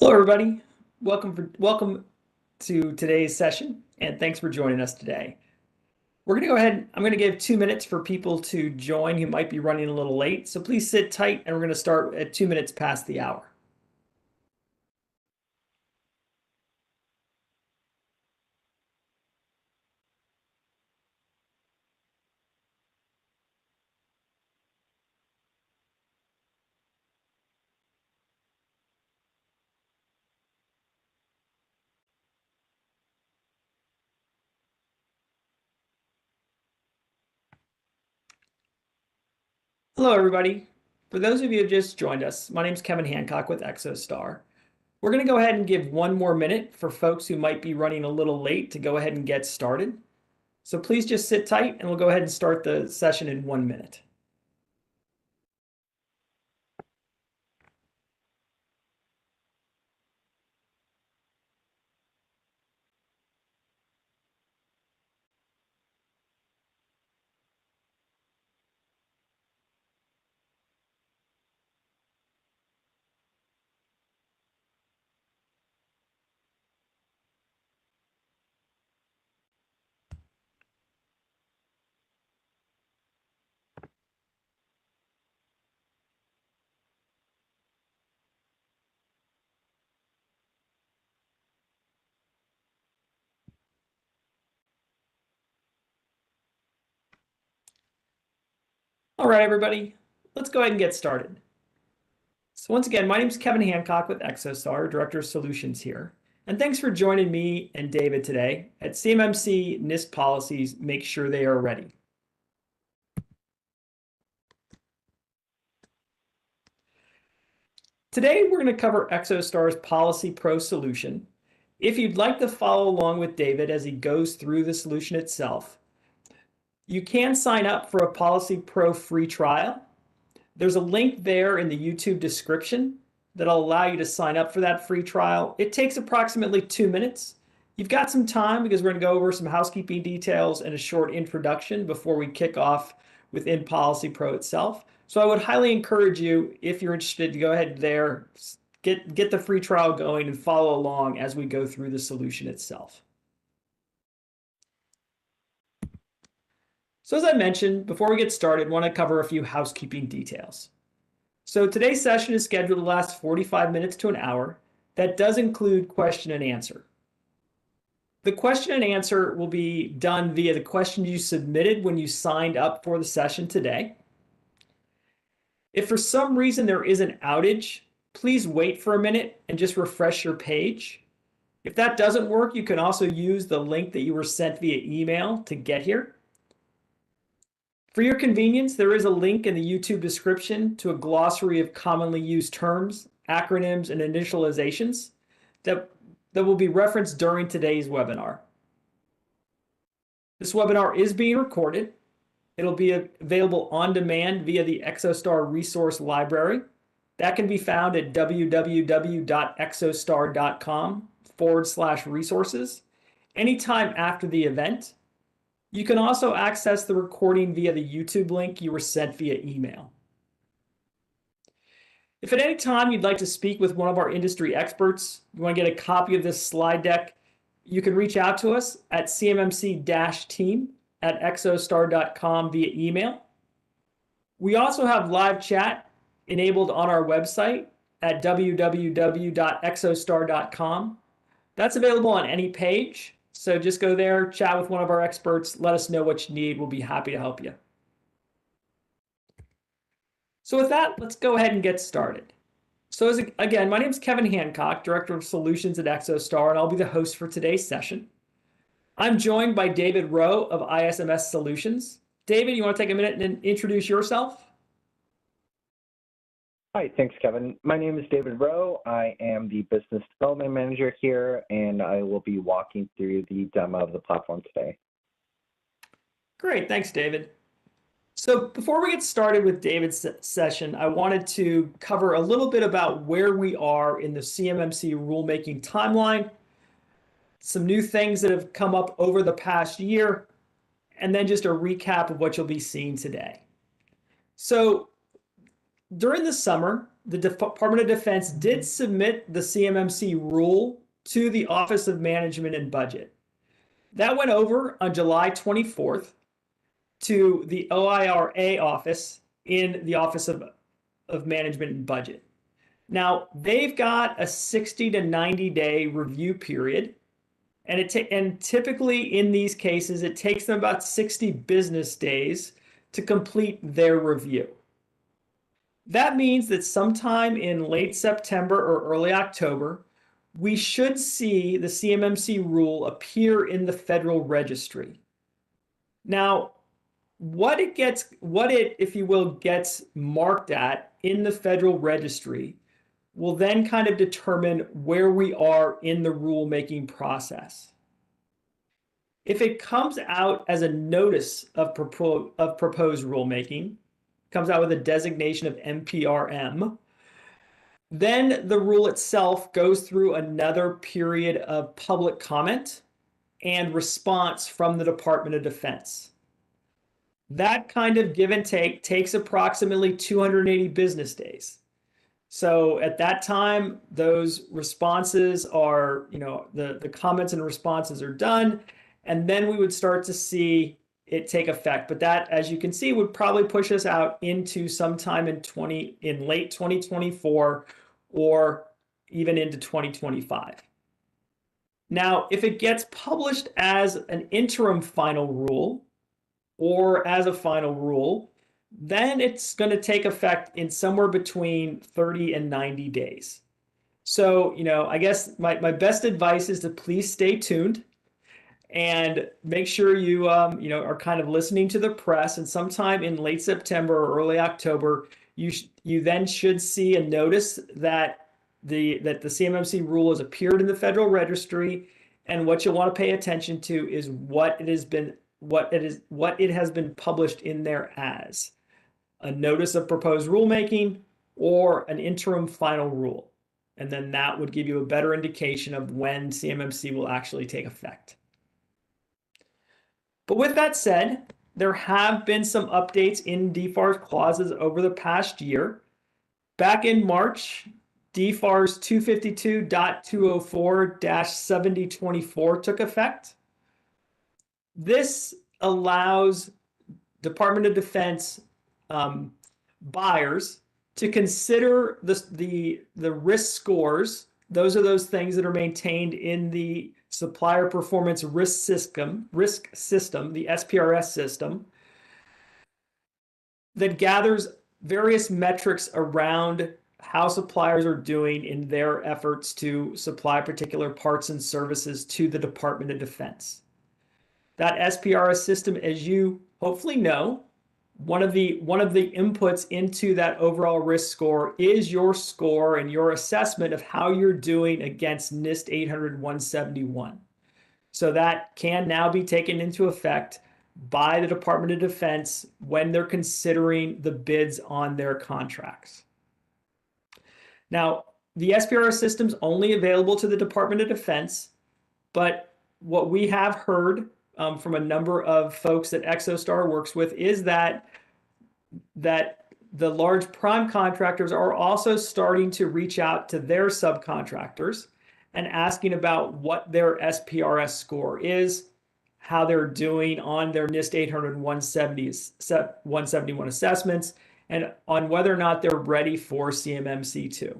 Hello, everybody. Welcome to today's session, and thanks for joining us today. We're going to go ahead. I'm going to give 2 minutes for people to join who might be running a little late. So please sit tight, and we're going to start at 2 minutes past the hour. Hello, everybody. For those of you who have just joined us, my name is Kevin Hancock with Exostar. We're going to go ahead and give 1 more minute for folks who might be running a little late to go ahead and get started. So please just sit tight, and we'll go ahead and start the session in 1 minute. All right, everybody, let's go ahead and get started. So once again, my name is Kevin Hancock with Exostar, Director of Solutions here. And thanks for joining me and David today at CMMC NIST Policies Make Sure They Are Ready. Today, we're going to cover Exostar's Policy Pro solution. If you'd like to follow along with David as he goes through the solution itself, you can sign up for a Policy Pro free trial. There's a link there in the YouTube description that'll allow you to sign up for that free trial. It takes approximately 2 minutes. You've got some time because we're going to go over some housekeeping details and a short introduction before we kick off within Policy Pro itself. So I would highly encourage you, if you're interested, to go ahead there, get the free trial going and follow along as we go through the solution itself. So as I mentioned, before we get started, I want to cover a few housekeeping details. So today's session is scheduled to last 45 minutes to an hour. That does include question and answer. The question and answer will be done via the questions you submitted when you signed up for the session today. If for some reason there is an outage, please wait for a minute and just refresh your page. If that doesn't work, you can also use the link that you were sent via email to get here. For your convenience, there is a link in the YouTube description to a glossary of commonly used terms, acronyms, and initializations that will be referenced during today's webinar. This webinar is being recorded. It'll be available on demand via the Exostar resource library. That can be found at www.exostar.com/resources anytime after the event. You can also access the recording via the YouTube link you were sent via email. If at any time you'd like to speak with one of our industry experts, you want to get a copy of this slide deck, you can reach out to us at cmmc-team@exostar.com via email. We also have live chat enabled on our website at www.exostar.com. That's available on any page. So just go there, chat with one of our experts, let us know what you need. We'll be happy to help you. So with that, let's go ahead and get started. So again, my name is Kevin Hancock, Director of Solutions at Exostar, and I'll be the host for today's session. I'm joined by David Rowe of ISMS Solutions. David, you want to take a minute and introduce yourself? Hi, thanks, Kevin. My name is David Rowe. I am the Business Development Manager here, and I will be walking through the demo of the platform today. Great, thanks, David. So before we get started with David's session, I wanted to cover a little bit about where we are in the CMMC rulemaking timeline, some new things that have come up over the past year, and then just a recap of what you'll be seeing today. So during the summer, the Department of Defense did submit the CMMC rule to the Office of Management and Budget. That went over on July 24th to the OIRA office in the Office of Management and Budget. Now, they've got a 60 to 90 day review period. And typically in these cases, it takes them about 60 business days to complete their review. That means that sometime in late September or early October, we should see the CMMC rule appear in the Federal Registry. Now, what it, if you will, gets marked at in the Federal Registry will then kind of determine where we are in the rulemaking process. If it comes out as a notice of proposed rulemaking, comes out with a designation of NPRM, then the rule itself goes through another period of public comment and response from the Department of Defense. That kind of give and take takes approximately 280 business days. So at that time, those responses are, the comments and responses are done, and then we would start to see it take effect. But that, as you can see, would probably push us out into sometime in late 2024 or even into 2025. Now, if it gets published as an interim final rule or as a final rule, then it's going to take effect in somewhere between 30 and 90 days. So, I guess my best advice is to please stay tuned and make sure you, are kind of listening to the press. And sometime in late September or early October, you then should see a notice that the CMMC rule has appeared in the Federal Registry. And what you'll want to pay attention to is what it has been published in there as a notice of proposed rulemaking or an interim final rule. And then that would give you a better indication of when CMMC will actually take effect. But with that said, there have been some updates in DFARS clauses over the past year. Back in March, DFARS 252.204-7024 took effect. This allows Department of Defense buyers to consider the risk scores. Those are those things that are maintained in the Supplier Performance Risk System, the SPRS system, that gathers various metrics around how suppliers are doing in their efforts to supply particular parts and services to the Department of Defense. That SPRS system, as you hopefully know, one of the inputs into that overall risk score is your score and your assessment of how you're doing against NIST 800-171. So that can now be taken into effect by the Department of Defense when they're considering the bids on their contracts. Now, the SPRS system is only available to the Department of Defense, but what we have heard from a number of folks that Exostar works with is that the large prime contractors are also starting to reach out to their subcontractors and asking about what their SPRS score is, how they're doing on their NIST 800-171 assessments, and on whether or not they're ready for CMMC2.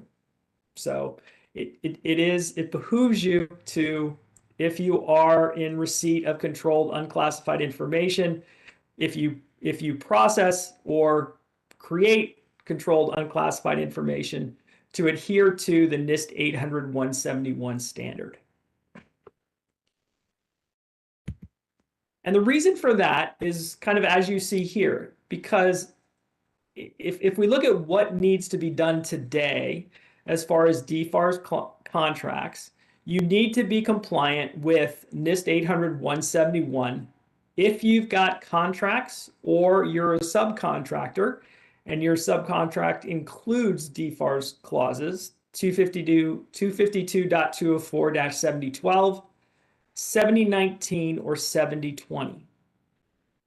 So it behooves you to, if you are in receipt of controlled unclassified information, if you process or create controlled unclassified information, to adhere to the NIST 800-171 standard. And the reason for that is kind of as you see here, because if we look at what needs to be done today as far as DFARS contracts, you need to be compliant with NIST 800-171 if you've got contracts or you're a subcontractor and your subcontract includes DFARS clauses 252.204-7012, 7019, or 7020.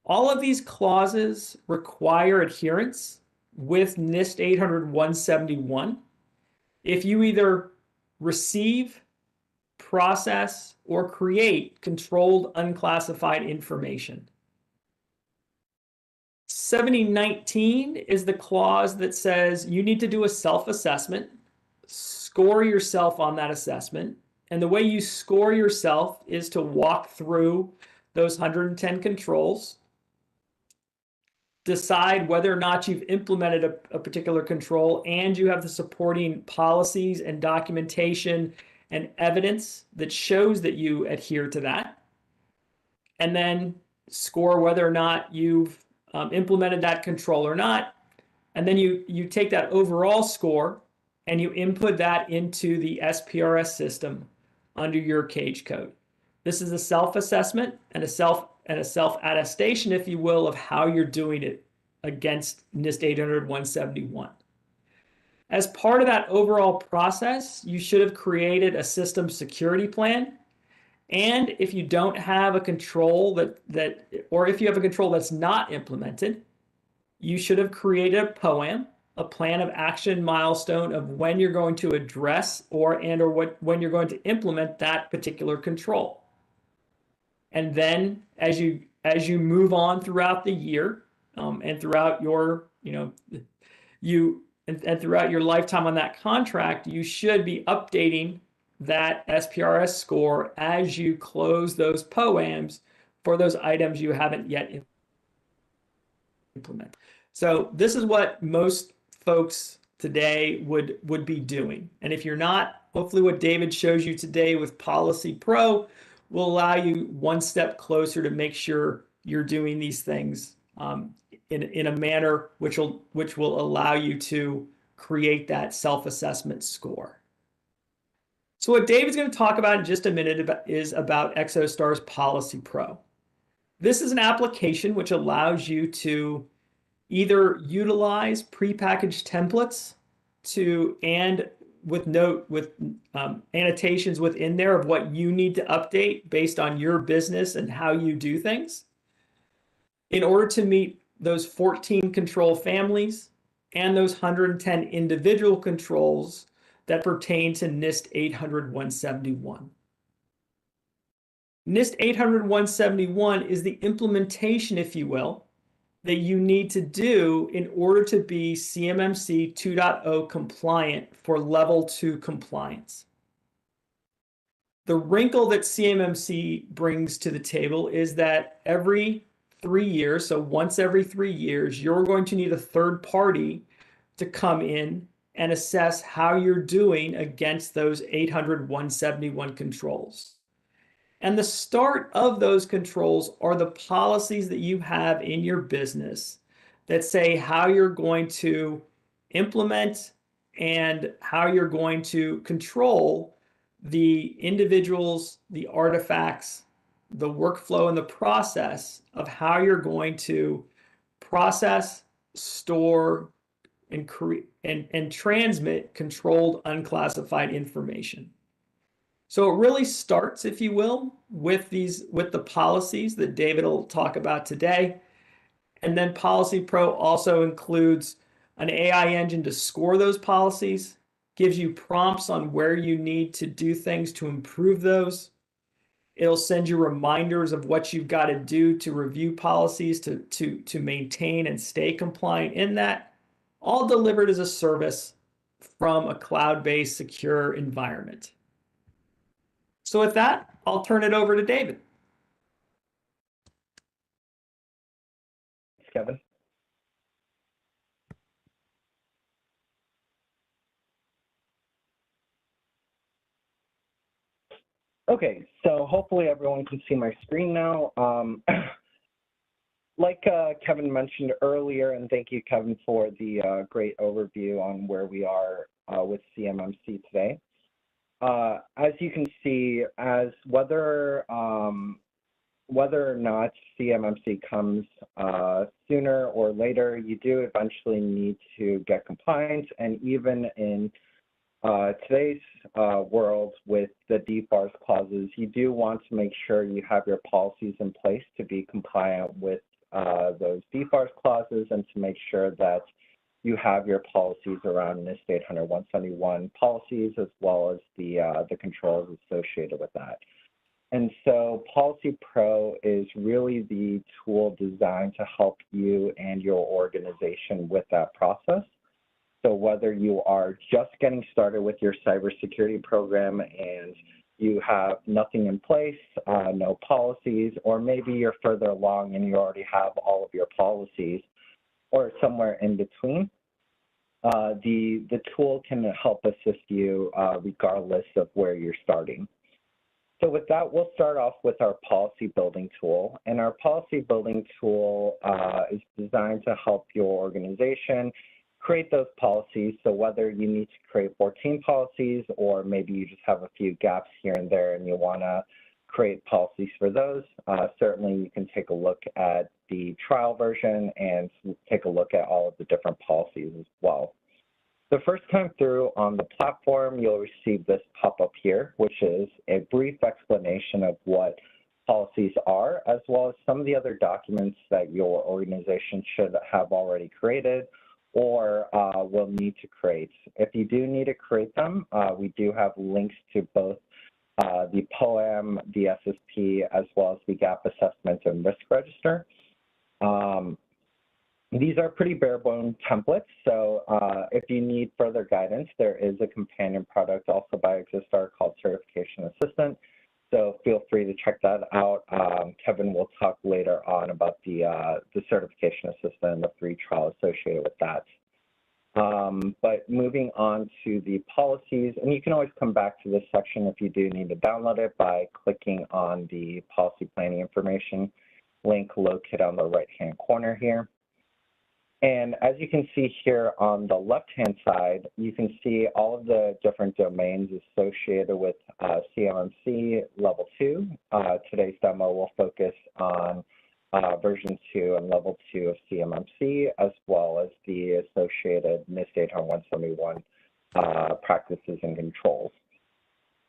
All of these clauses require adherence with NIST 800-171 if you either receive, process, or create controlled unclassified information. 7019 is the clause that says you need to do a self-assessment, score yourself on that assessment, and the way you score yourself is to walk through those 110 controls, decide whether or not you've implemented a particular control, and you have the supporting policies and documentation and evidence that shows that you adhere to that, and then score whether or not you've implemented that control or not. And then you take that overall score and you input that into the SPRS system under your CAGE code. This is a self-assessment and a self-attestation, if you will, of how you're doing it against NIST 800-171. As part of that overall process, you should have created a system security plan. And if you don't have a control or if you have a control that's not implemented, you should have created a POAM, a plan of action milestone of when you're going to address or when you're going to implement that particular control. And then as you move on throughout the year and throughout your throughout your lifetime on that contract, you should be updating that SPRS score as you close those POAMs for those items you haven't yet implemented. So this is what most folks today would be doing. And if you're not, hopefully what David shows you today with Policy Pro will allow you one step closer to make sure you're doing these things in a manner which will allow you to create that self-assessment score. So what David's going to talk about in just a minute is about Exostar's Policy Pro. This is an application which allows you to either utilize prepackaged templates with annotations within there of what you need to update based on your business and how you do things in order to meet those 14 control families and those 110 individual controls that pertain to NIST 800-171. NIST 800-171 is the implementation, if you will, that you need to do in order to be CMMC 2.0 compliant for level 2 compliance. The wrinkle that CMMC brings to the table is that every 3 years, so once every 3 years, you're going to need a third party to come in and assess how you're doing against those 800-171 controls. And the start of those controls are the policies that you have in your business that say how you're going to implement and how you're going to control the individuals, the artifacts, the workflow, and the process of how you're going to process, store, and transmit controlled unclassified information. So it really starts, if you will, with the policies that David will talk about today. And then Policy Pro also includes an AI engine to score those policies, gives you prompts on where you need to do things to improve those. It'll send you reminders of what you've got to do to review policies to maintain and stay compliant in that, all delivered as a service from a cloud-based secure environment. So with that, I'll turn it over to David. Thanks, Kevin. Okay, so hopefully everyone can see my screen now. Like Kevin mentioned earlier, and thank you, Kevin, for the great overview on where we are with CMMC today. As you can see, as whether or not CMMC comes sooner or later, you do eventually need to get compliance, and even in today's world with the DFARS clauses, you do want to make sure you have your policies in place to be compliant with those DFARS clauses and to make sure that you have your policies around NIST 800-171 policies, as well as the controls associated with that. And so Policy Pro is really the tool designed to help you and your organization with that process. So whether you are just getting started with your cybersecurity program and you have nothing in place, no policies, or maybe you're further along and you already have all of your policies, or somewhere in between, the tool can help assist you regardless of where you're starting. So with that, we'll start off with our policy building tool. And our policy building tool is designed to help your organization create those policies. So whether you need to create 14 policies, or maybe you just have a few gaps here and there and you want to create policies for those, certainly you can take a look at the trial version and take a look at all of the different policies as well. The first time through on the platform, you'll receive this pop-up here, which is a brief explanation of what policies are, as well as some of the other documents that your organization should have already created or will need to create. If you do need to create them, we do have links to both the POAM, the SSP, as well as the gap assessment and risk register. These are pretty bare-bone templates, so if you need further guidance, there is a companion product also by Exostar called Certification Assistant, so feel free to check that out. Kevin will talk later on about the Certification Assistant and the free trial associated with that. But moving on to the policies, and you can always come back to this section if you do need to download it by clicking on the policy planning information link located on the right-hand corner here. And as you can see here on the left-hand side, you can see all of the different domains associated with CMMC Level 2. Today's demo will focus on version 2 and level 2 of CMMC, as well as the associated NIST 800-171 practices and controls.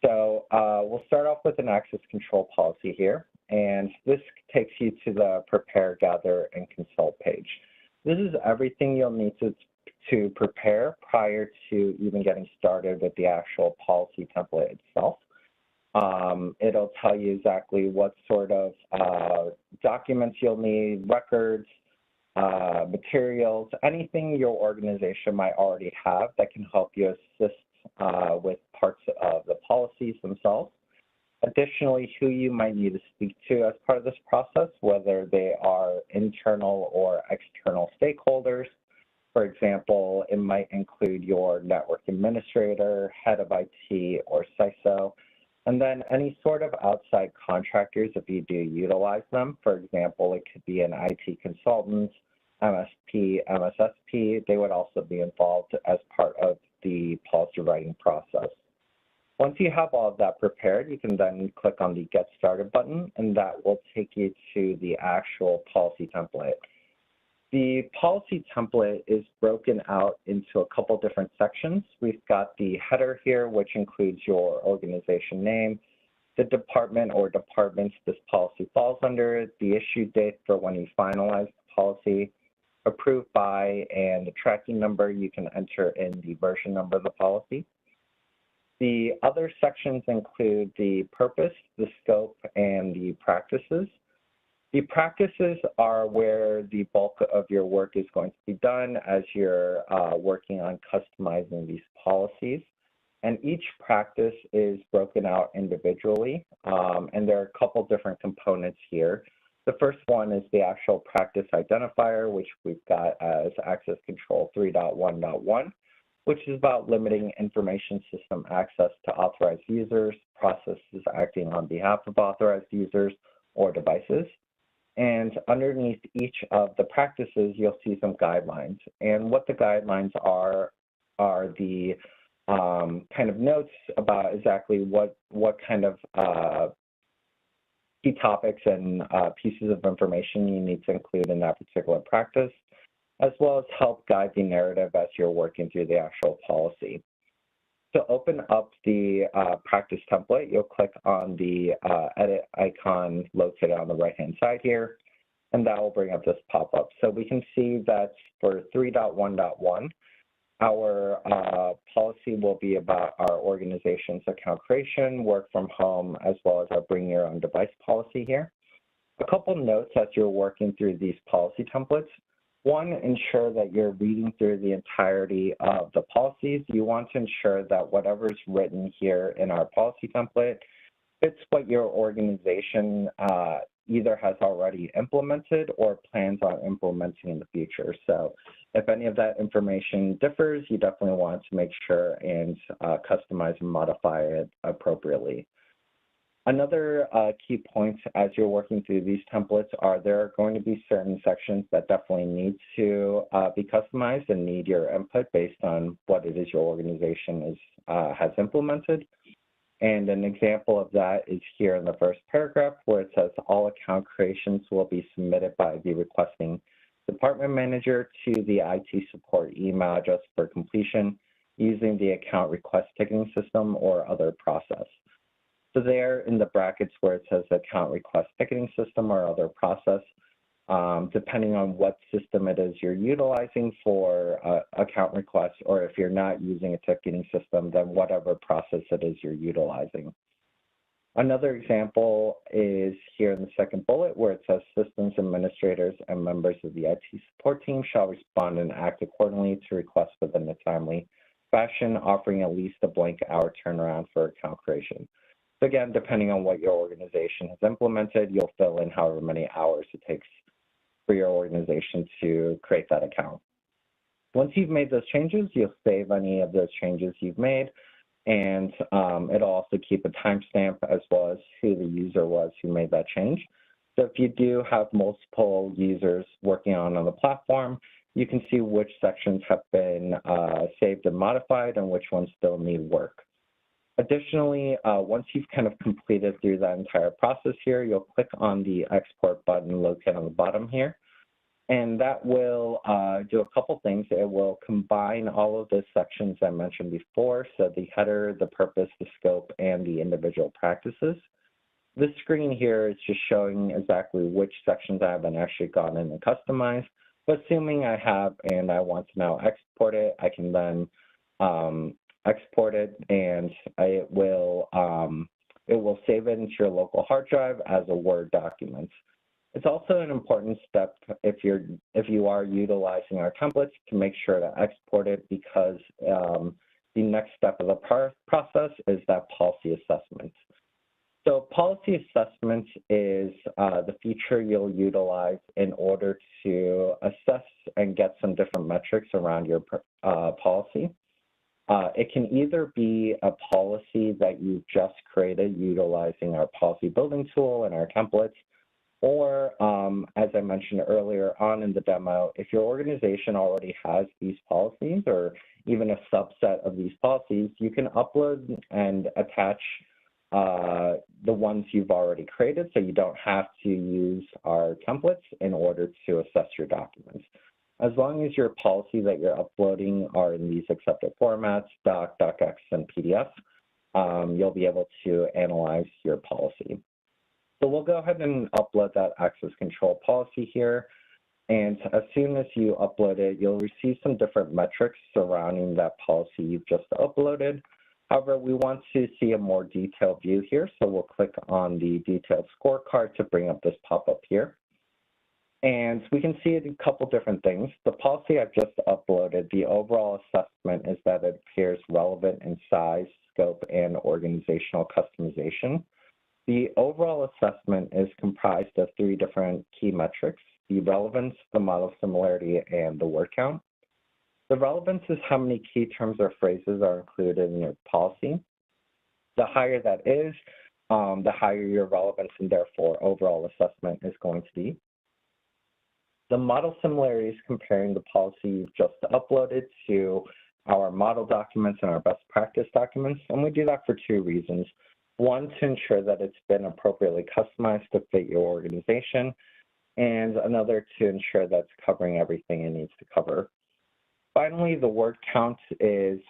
So we'll start off with an access control policy here, and this takes you to the Prepare, Gather, and Consult page. This is everything you'll need to prepare prior to even getting started with the actual policy template itself. It'll tell you exactly what sort of documents you'll need, records, materials, anything your organization might already have that can help you assist with parts of the policies themselves. Additionally, who you might need to speak to as part of this process, whether they are internal or external stakeholders. For example, it might include your network administrator, head of IT, or CISO, and then any sort of outside contractors if you do utilize them. For example, it could be an IT consultant, MSP, MSSP. They would also be involved as part of the policy writing process. Once you have all of that prepared, you can then click on the Get Started button, and that will take you to the actual policy template. The policy template is broken out into a couple different sections. We've got the header here, which includes your organization name, the department or departments this policy falls under, the issue date for when you finalize the policy, approved by, and the tracking number. You can enter in the version number of the policy. The other sections include the purpose, the scope, and the practices. The practices are where the bulk of your work is going to be done as you're working on customizing these policies. And each practice is broken out individually, and there are a couple different components here. The first one is the actual practice identifier, which we've got as Access Control 3.1.1. which is about limiting information system access to authorized users, processes acting on behalf of authorized users or devices. And underneath each of the practices, you'll see some guidelines. And what the guidelines are the kind of notes about exactly what kind of key topics and pieces of information you need to include in that particular practice, as well as help guide the narrative as you're working through the actual policy. To open up the practice template, you'll click on the edit icon located on the right-hand side here. and that will bring up this pop-up. So we can see that for 3.1.1, our policy will be about our organization's account creation, work from home, as well as our bring your own device policy here. A couple notes as you're working through these policy templates. One, ensure that you're reading through the entirety of the policies. You want to ensure that whatever's written here in our policy template fits what your organization either has already implemented or plans on implementing in the future. So if any of that information differs, you definitely want to make sure and customize and modify it appropriately. Another key point as you're working through these templates are there are going to be certain sections that definitely need to be customized and need your input based on what it is your organization has implemented. And an example of that is here in the first paragraph where it says all account creations will be submitted by the requesting department manager to the IT support email address for completion using the account request ticketing system or other process. So there in the brackets where it says account request ticketing system or other process, depending on what system it is you're utilizing for account requests, or if you're not using a ticketing system, then whatever process it is you're utilizing. Another example is here in the second bullet where it says systems administrators and members of the IT support team shall respond and act accordingly to requests within a timely fashion, offering at least a blank hour turnaround for account creation. So again, depending on what your organization has implemented, you'll fill in however many hours it takes for your organization to create that account. Once you've made those changes, you'll save any of those changes you've made, and it'll also keep a timestamp as well as who the user was who made that change. So if you do have multiple users working on the platform, you can see which sections have been saved and modified and which ones still need work. Additionally, once you've kind of completed through that entire process here, you'll click on the export button located on the bottom here, and that will do a couple things. It will combine all of the sections I mentioned before, so the header, the purpose, the scope, and the individual practices. This screen here is just showing exactly which sections I haven't actually gone in and customized, but assuming I have and I want to now export it, I can then export it, and it will save it into your local hard drive as a Word document. It's also an important step if you are utilizing our templates to make sure to export it, because the next step of the process is that policy assessment. So policy assessment is the feature you'll utilize in order to assess and get some different metrics around your policy. It can either be a policy that you just created utilizing our policy building tool and our templates, or as I mentioned earlier on in the demo, if your organization already has these policies or even a subset of these policies, you can upload and attach the ones you've already created, so you don't have to use our templates in order to assess your documents. As long as your policy that you're uploading are in these accepted formats, doc, docx, and PDF, you'll be able to analyze your policy. So we'll go ahead and upload that access control policy here. And as soon as you upload it, you'll receive some different metrics surrounding that policy you've just uploaded. However, we want to see a more detailed view here, so we'll click on the detailed scorecard to bring up this pop-up here. And we can see a couple different things. The policy I've just uploaded, the overall assessment is that it appears relevant in size, scope, and organizational customization. The overall assessment is comprised of 3 different key metrics: the relevance, the model similarity, and the word count. The relevance is how many key terms or phrases are included in your policy. The higher that is, the higher your relevance and therefore overall assessment is going to be. The model similarity is comparing the policy you've just uploaded to our model documents and our best practice documents, and we do that for 2 reasons. One, to ensure that it's been appropriately customized to fit your organization, and another to ensure that it's covering everything it needs to cover. Finally, the word count is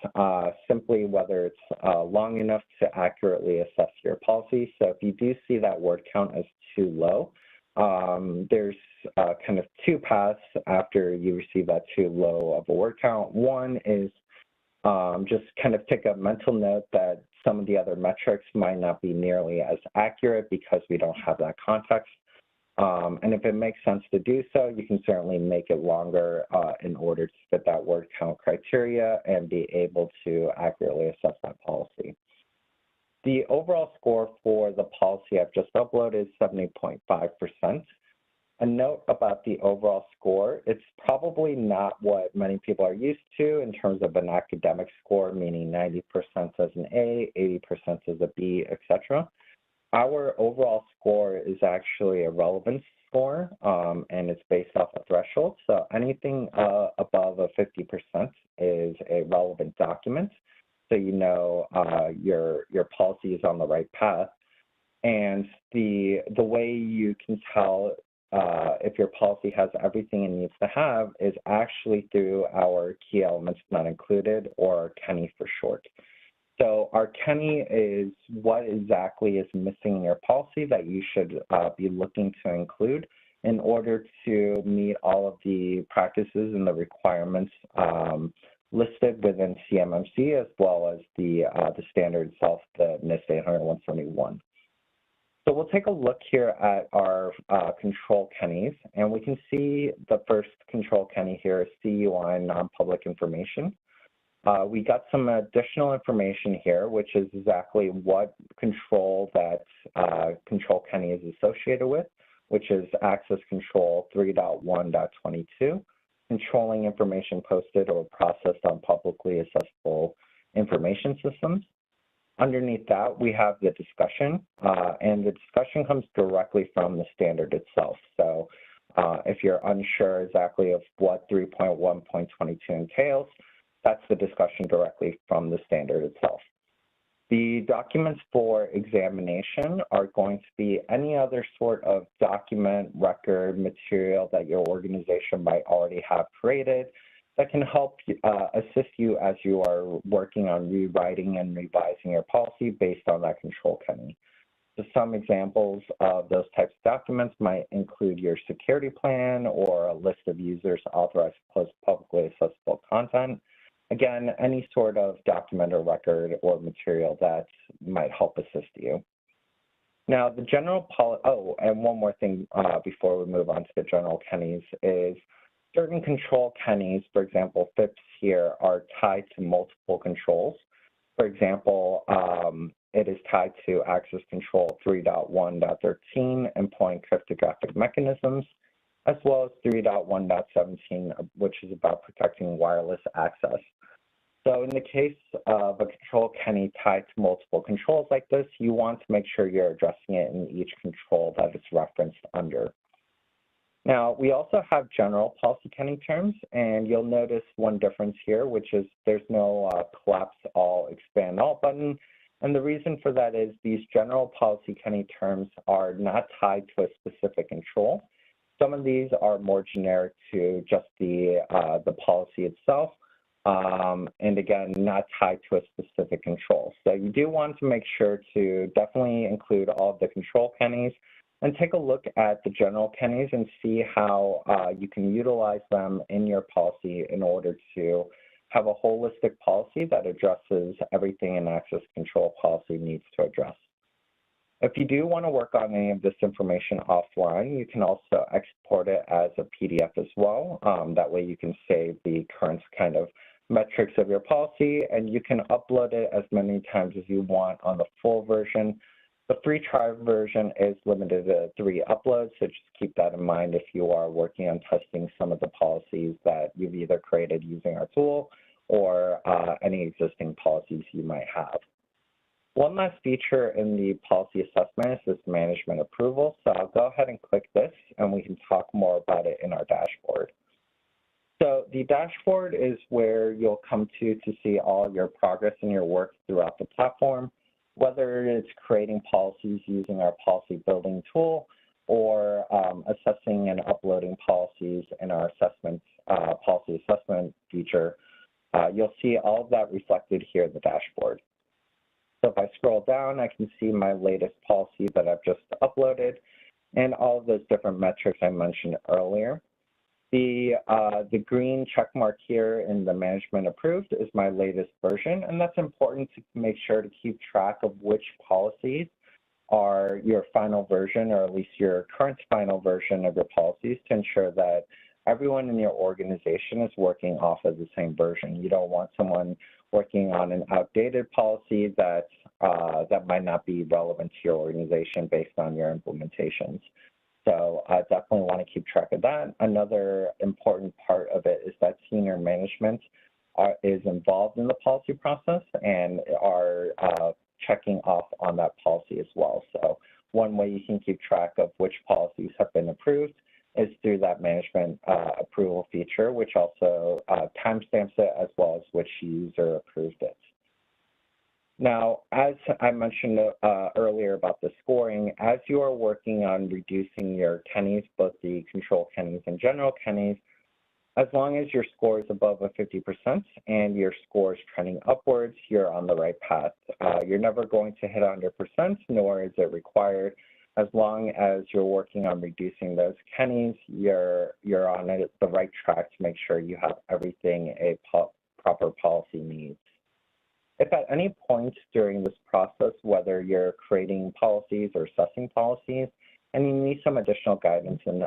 simply whether it's long enough to accurately assess your policy. So if you do see that word count as too low, there's kind of two paths after you receive that too low of a word count. One is just kind of take a mental note that some of the other metrics might not be nearly as accurate because we don't have that context. And if it makes sense to do so, you can certainly make it longer in order to fit that word count criteria and be able to accurately assess that policy. The overall score for the policy I've just uploaded is 70.5%. A note about the overall score, it's probably not what many people are used to in terms of an academic score, meaning 90% as an A, 80% as a B, etc. Our overall score is actually a relevance score, and it's based off a threshold. So anything above a 50% is a relevant document. So you know your policy is on the right path. And the way you can tell if your policy has everything it needs to have is actually through our key elements not included, or KENI for short. So our KENI is what exactly is missing in your policy that you should be looking to include in order to meet all of the practices and the requirements listed within CMMC, as well as the standard itself, the NIST 800-171. So we'll take a look here at our control KENIs, and we can see the first control KENI here is CUI, non-public information. We got some additional information here, which is exactly what control that control KENI is associated with, which is access control 3.1.22, controlling information posted or processed on publicly accessible information systems. Underneath that, we have the discussion, and the discussion comes directly from the standard itself. So if you're unsure exactly of what 3.1.22 entails, that's the discussion directly from the standard itself. The documents for examination are going to be any other sort of document, record, material that your organization might already have created that can help assist you as you are working on rewriting and revising your policy based on that control KENI. So some examples of those types of documents might include your security plan or a list of users authorized to post publicly accessible content. Again, any sort of document or record or material that might help assist you. Now, the general policy, and one more thing before we move on to the general KENIs is certain control KENIs, for example, FIPS here, are tied to multiple controls. For example, it is tied to access control 3.1.13, employing cryptographic mechanisms, as well as 3.1.17, which is about protecting wireless access. So in the case of a control KENI tied to multiple controls like this, you want to make sure you're addressing it in each control that it's referenced under. Now, we also have general policy KENI terms, and you'll notice one difference here, which is there's no collapse all, expand all button. And the reason for that is these general policy KENI terms are not tied to a specific control. Some of these are more generic to just the policy itself, and again, not tied to a specific control. So you do want to make sure to definitely include all of the control KENIs and take a look at the general KENIs and see how you can utilize them in your policy in order to have a holistic policy that addresses everything an access control policy needs to address. If you do want to work on any of this information offline, you can also export it as a PDF as well. That way you can save the current kind of metrics of your policy, and you can upload it as many times as you want on the full version. The free trial version is limited to 3 uploads, so just keep that in mind if you are working on testing some of the policies that you've either created using our tool or any existing policies you might have. One last feature in the policy assessment is this management approval. So I'll go ahead and click this, and we can talk more about it in our dashboard. So the dashboard is where you'll come to see all your progress in your work throughout the platform, whether it's creating policies using our policy building tool or assessing and uploading policies in our policy assessment feature. You'll see all of that reflected here in the dashboard. So if I scroll down, I can see my latest policy that I've just uploaded. and all of those different metrics I mentioned earlier. The green check mark here in the management approved is my latest version, and that's important to make sure to keep track of which policies are your final version, or at least your current final version of your policies, to ensure that everyone in your organization is working off of the same version. You don't want someone working on an outdated policy that might not be relevant to your organization based on your implementations. So I definitely want to keep track of that. Another important part of it is that senior management is involved in the policy process and are checking off on that policy as well. So one way you can keep track of which policies have been approved is through that management approval feature, which also timestamps it as well as which user approved it. Now, as I mentioned earlier about the scoring, as you are working on reducing your KENNYs, both the control KENNYs and general KENNYs, as long as your score is above a 50% and your score is trending upwards, you're on the right path. You're never going to hit 100%, nor is it required. As long as you're working on reducing those KENNYs, you're on the right track to make sure you have everything a proper policy needs. If at any point during this process, whether you're creating policies or assessing policies, and you need some additional guidance and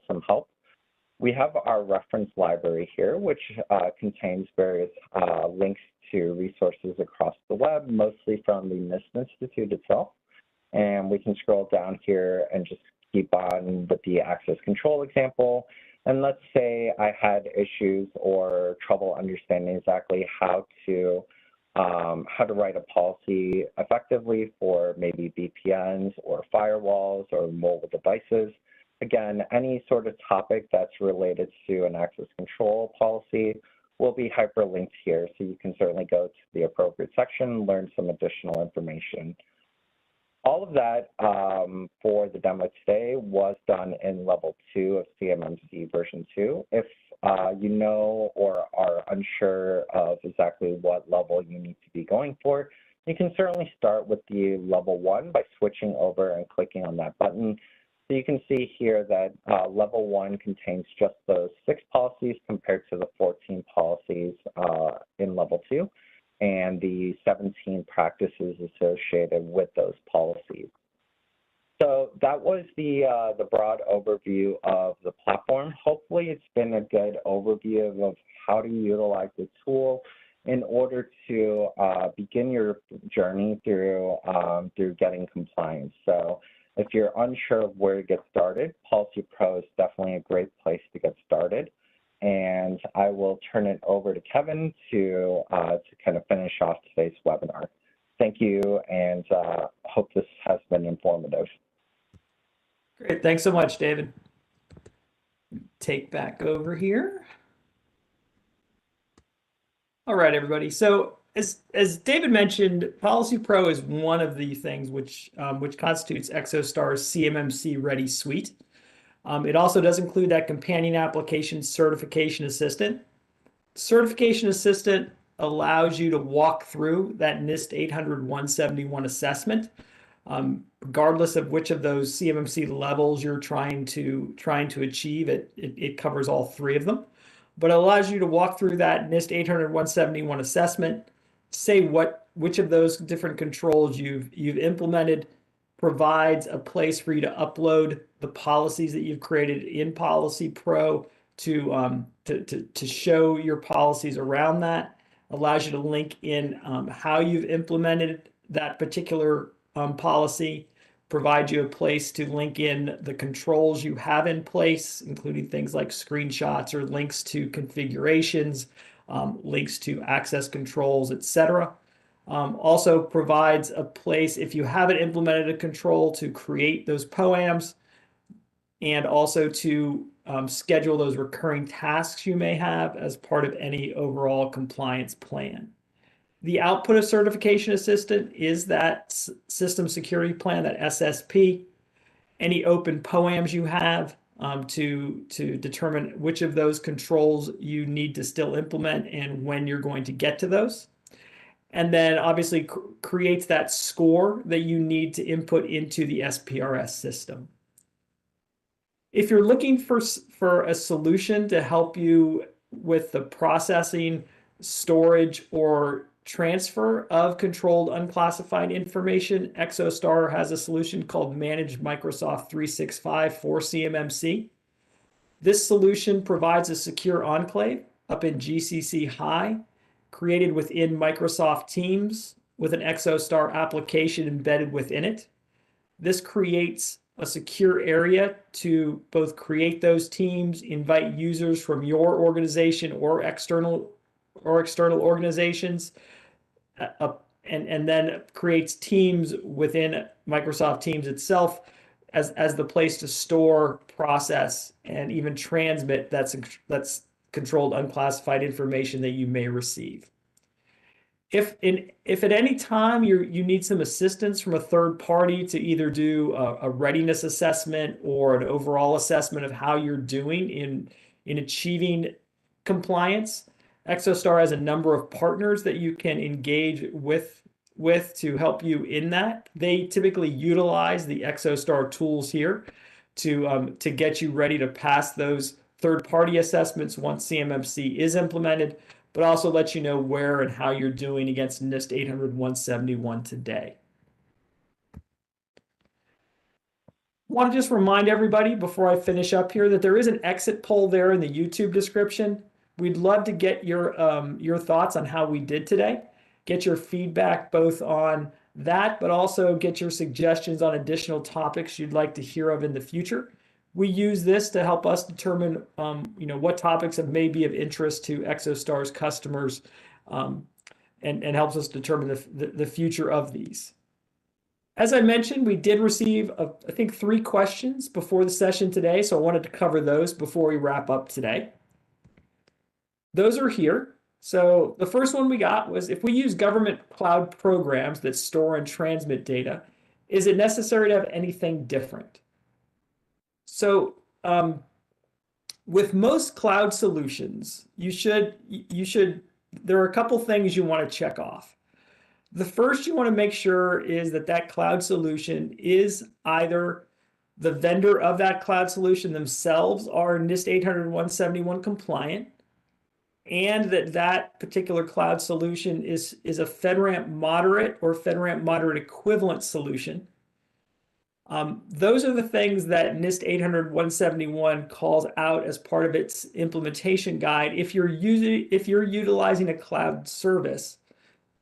some help, we have our reference library here, which contains various links to resources across the web, mostly from the NIST Institute itself. And we can scroll down here and just keep on with the access control example. And let's say I had issues or trouble understanding exactly how to write a policy effectively for maybe VPNs or firewalls or mobile devices. Again, any sort of topic that's related to an access control policy will be hyperlinked here, so you can certainly go to the appropriate section and learn some additional information. All of that for the demo today was done in level 2 of CMMC version 2. If you know or are unsure of exactly what level you need to be going for, you can certainly start with the level 1 by switching over and clicking on that button. So you can see here that level 1 contains just those 6 policies compared to the 14 policies in level 2. And the 17 practices associated with those policies. So that was the broad overview of the platform. Hopefully it's been a good overview of how to utilize the tool in order to begin your journey through getting compliance. So if you're unsure of where to get started, Policy Pro is definitely a great place to get started. And I will turn it over to Kevin to kind of finish off today's webinar. Thank you, and hope this has been informative. Great, thanks so much, David. Take back over here. All right, everybody. So as David mentioned, Policy Pro is one of the things which constitutes Exostar's CMMC Ready Suite. It also does include that companion application Certification Assistant. Certification Assistant allows you to walk through that NIST 800-171 assessment, regardless of which of those CMMC levels you're trying to achieve. It covers all 3 of them, but it allows you to walk through that NIST 800-171 assessment, say which of those different controls you've implemented, provides a place for you to upload the policies that you've created in Policy Pro to show your policies around that, allows you to link in how you've implemented that particular policy, provide you a place to link in the controls you have in place, including things like screenshots or links to configurations, links to access controls, etc. Also provides a place, if you haven't implemented a control, to create those POAMs and also to schedule those recurring tasks you may have as part of any overall compliance plan. The output of Certification Assistant is that System Security Plan, that SSP, any open POAMs you have to determine which of those controls you need to still implement and when you're going to get to those. And then obviously creates that score that you need to input into the SPRS system. If you're looking for a solution to help you with the processing, storage, or transfer of controlled unclassified information, Exostar has a solution called Managed Microsoft 365 for CMMC. This solution provides a secure enclave up in GCC High, created within Microsoft Teams with an Exostar application embedded within it. This creates a secure area to both create those teams, invite users from your organization or external organizations, and then creates teams within Microsoft Teams itself as the place to store, process, and even transmit that's controlled unclassified information that you may receive. If at any time you need some assistance from a third party to either do a readiness assessment or an overall assessment of how you're doing in achieving compliance, Exostar has a number of partners that you can engage with to help you in that. They typically utilize the Exostar tools here to get you ready to pass those third-party assessments once CMMC is implemented, but also let you know where and how you're doing against NIST 800-171 today. I want to just remind everybody before I finish up here that there is an exit poll there in the YouTube description. We'd love to get your thoughts on how we did today, get your feedback both on that, but also get your suggestions on additional topics you'd like to hear of in the future. We use this to help us determine what topics may be of interest to Exostar's customers, and helps us determine the future of these. As I mentioned, we did receive, I think, 3 questions before the session today, so I wanted to cover those before we wrap up today. Those are here. So the first one we got was, if we use government cloud programs that store and transmit data, is it necessary to have anything different? So with most cloud solutions, there are a couple things you want to check off. The first you want to make sure is that cloud solution is either the vendor of that cloud solution themselves are NIST 800-171 compliant, and that particular cloud solution is a FedRAMP moderate or FedRAMP moderate equivalent solution. Those are the things that NIST 800-171 calls out as part of its implementation guide if you're utilizing a cloud service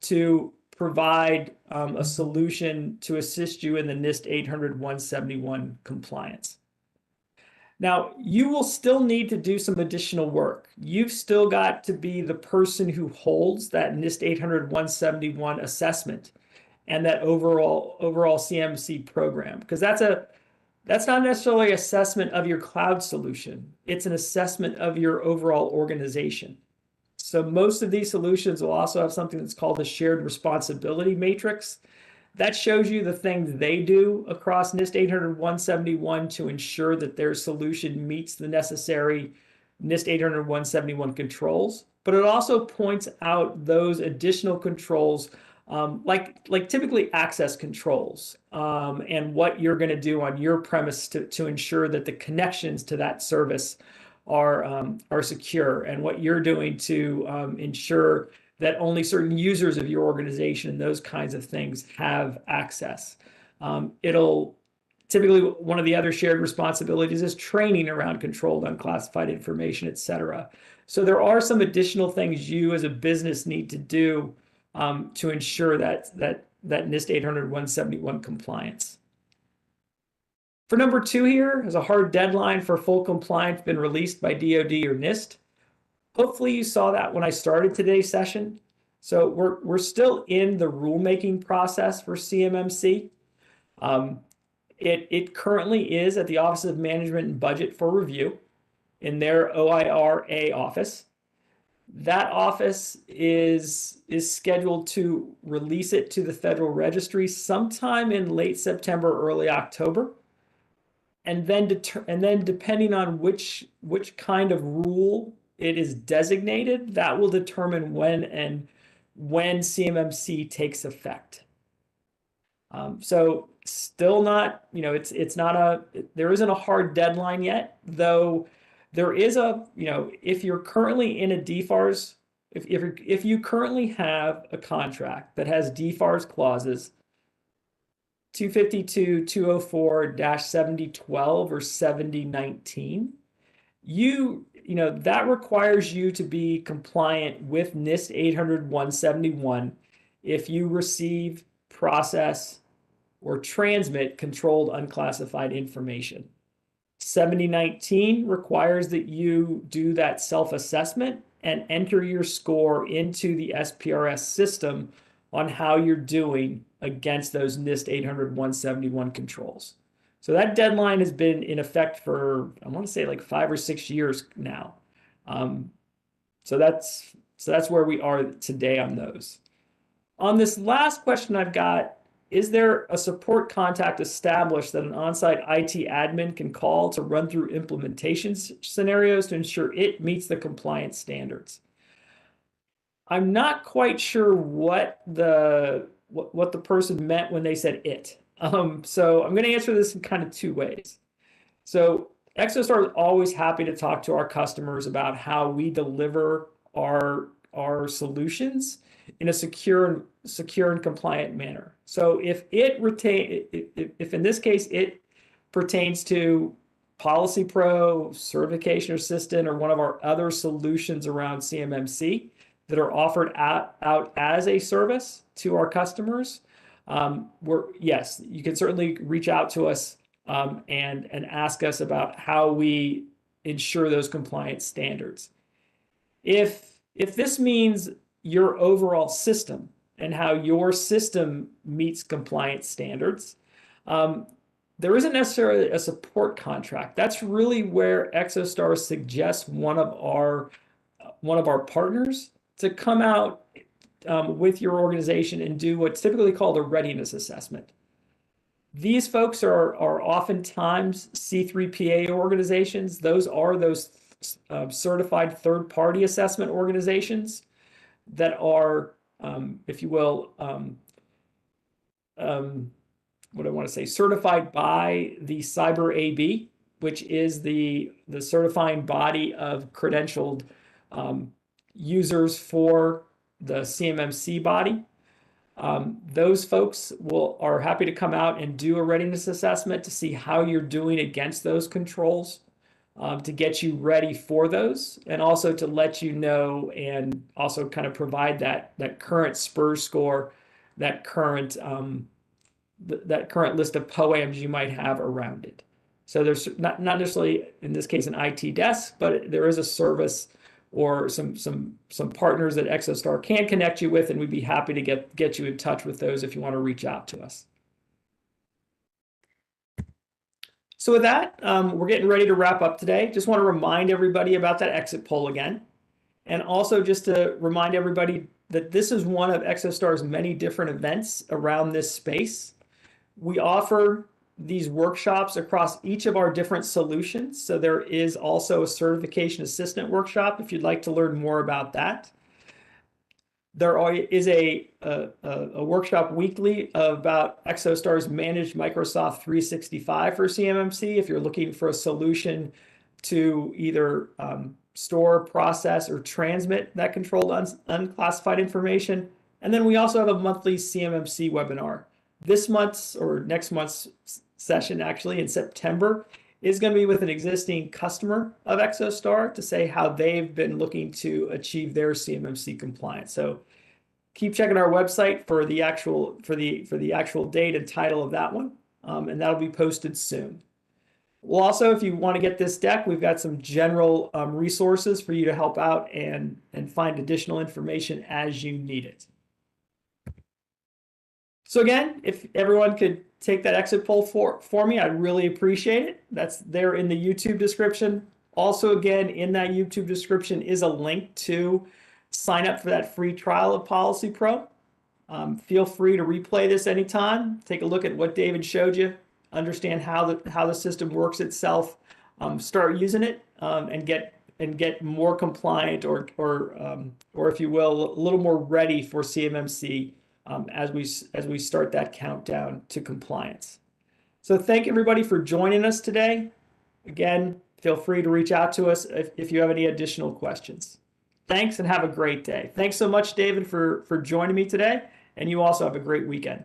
to provide a solution to assist you in the NIST 800-171 compliance. Now, you will still need to do some additional work. You've still got to be the person who holds that NIST 800-171 assessment and that overall CMMC program, because that's not necessarily an assessment of your cloud solution. It's an assessment of your overall organization. So most of these solutions will also have something that's called a shared responsibility matrix. That shows you the things they do across NIST 800-171 to ensure that their solution meets the necessary NIST 800-171 controls. But it also points out those additional controls, like typically access controls, and what you're going to do on your premise to ensure that the connections to that service are secure, and what you're doing to ensure that only certain users of your organization and those kinds of things have access. It'll typically, one of the other shared responsibilities is training around controlled unclassified information, et cetera. So there are some additional things you as a business need to do to ensure that NIST 800-171 compliance. For number 2 here, has a hard deadline for full compliance been released by DoD or NIST? Hopefully you saw that when I started today's session. So we're still in the rulemaking process for CMMC. It currently is at the Office of Management and Budget for review in their OIRA office. That office is scheduled to release it to the Federal Registry sometime in late September, early October. And then depending on which kind of rule it is designated, that will determine when CMMC takes effect. So still not, it's not there isn't a hard deadline yet, though there is if you're currently in a DFARS, if you currently have a contract that has DFARS clauses, 252, 204-7012 or 7019, that requires you to be compliant with NIST 800-171 if you receive, process, or transmit controlled unclassified information. 7019 requires that you do that self-assessment and enter your score into the SPRS system on how you're doing against those NIST 800-171 controls. So that deadline has been in effect for, I want to say, like 5 or 6 years now. So that's where we are today on those. On this last question I've got, is there a support contact established that an on-site IT admin can call to run through implementation scenarios to ensure it meets the compliance standards? I'm not quite sure what the person meant when they said it. So I'm going to answer this in kind of 2 ways. So Exostar is always happy to talk to our customers about how we deliver our solutions in a secure and compliant manner. So if in this case it pertains to Policy Pro, Certification Assistant, or one of our other solutions around CMMC that are offered out as a service to our customers, yes, you can certainly reach out to us and ask us about how we ensure those compliance standards. If this means your overall system and how your system meets compliance standards, there isn't necessarily a support contract. That's really where Exostar suggests one of our partners to come out with your organization and do what's typically called a readiness assessment. These folks are oftentimes C3PA organizations. Those are those certified third-party assessment organizations that are, if you will, what I want to say, certified by the Cyber AB, which is the certifying body of credentialed users for the CMMC body. Those folks are happy to come out and do a readiness assessment to see how you're doing against those controls, to get you ready for those, and also to let you know and also kind of provide that current SPRS score, that current list of POAMs you might have around it. So there's not necessarily in this case an IT desk, but there is a service or some partners that Exostar can connect you with, and we'd be happy to get you in touch with those if you want to reach out to us. So with that, we're getting ready to wrap up today. Just want to remind everybody about that exit poll again. And also just to remind everybody that this is one of Exostar's many different events around this space. We offer these workshops across each of our different solutions. So there is also a certification assistant workshop if you'd like to learn more about that. There is a workshop weekly about Exostar's managed Microsoft 365 for CMMC if you're looking for a solution to either store, process, or transmit that controlled unclassified information. And then we also have a monthly CMMC webinar. This month's or next month's session, actually in September, is going to be with an existing customer of Exostar to say how they've been looking to achieve their CMMC compliance. So keep checking our website for the actual date and title of that one, and that'll be posted soon. Well, also, if you want to get this deck, we've got some general resources for you to help out and find additional information as you need it. So again, if everyone could take that exit poll for me, I'd really appreciate it. That's there in the YouTube description. Also, again, in that YouTube description is a link to sign up for that free trial of Policy Pro. Feel free to replay this anytime. Take a look at what David showed you, understand how the system works itself, start using it, and get more compliant or if you will, a little more ready for CMMC as we start that countdown to compliance. So thank everybody for joining us today. Again, feel free to reach out to us if you have any additional questions. Thanks and have a great day. Thanks so much, David, for joining me today. And you also have a great weekend.